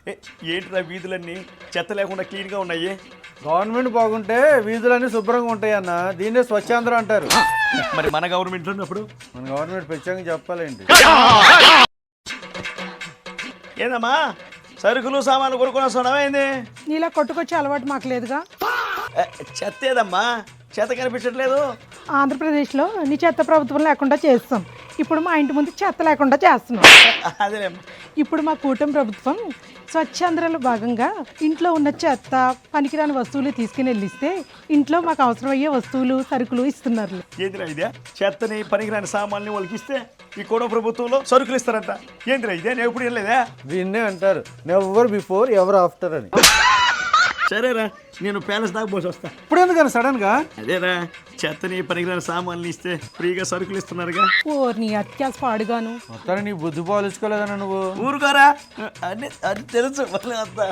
ఏంట్రా వీధులన్నీ చెత్త లేకుండా క్లీన్గా ఉన్నాయి? గవర్నమెంట్ బాగుంటే వీధులన్నీ శుభ్రంగా ఉంటాయి అన్న. దీన్నే స్వచ్ఛాంధ్ర అంటారు. మరి మన గవర్నమెంట్ ఉన్నప్పుడు మన గవర్నమెంట్ ప్రత్యేకంగా చెప్పాలేంటి? ఏందమ్మా సరుకులు సామాన్లు కొనుక్కొని వస్తున్నావా ఏంది? నీలా కొట్టుకొచ్చే అలవాటు మాకు లేదుగా. చెత్త ఏదమ్మా? చెత్త కనిపించట్లేదు. ఆంధ్రప్రదేశ్లో నిశ్చెత్త ప్రభుత్వం లేకుండా చేస్తాం. ఇప్పుడు మా ఇంటి ముందు చెత్త లేకుండా చేస్తున్నాం. అదేలేమ్మా. ఇప్పుడు మా కూటమి ప్రభుత్వం స్వచ్ఛాంధ్రలో భాగంగా ఇంట్లో ఉన్న చెత్త పనికిరాని వస్తువులు తీసుకుని వెళ్ళిస్తే ఇంట్లో మాకు అవసరమయ్యే వస్తువులు సరుకులు ఇస్తున్నారు. ఏందిరా ఇదే? చెత్తని పనికిరాని సామాన్ని వాళ్ళకి ఇస్తే ఈ కూడా ప్రభుత్వంలో సరుకులు ఇస్తారంట. ఏందిరా ఇదే? నేను ఎప్పుడు వెళ్ళలేదా? దీన్నే అంటారు నెవర్ బిఫోర్ ఎవర్ ఆఫ్టర్ అని. సరేరా, నేను ప్యాలెస్ దాకా పోసి వస్తా. ఇప్పుడు ఎందుకని సడన్ గా? అదేరా, చెత్తని పనికిరాని సామాన్లు ఇస్తే ఫ్రీగా సరుకులు ఇస్తున్నారుగా. ఓ నీ అత్యాస పాడుగాను. మొత్తాన్ని నీ బుద్ధి పాలించుకోలేదన్న నువ్వు. ఊరుకోరా, అన్ని అది తెలుసు మళ్ళీ అంతా.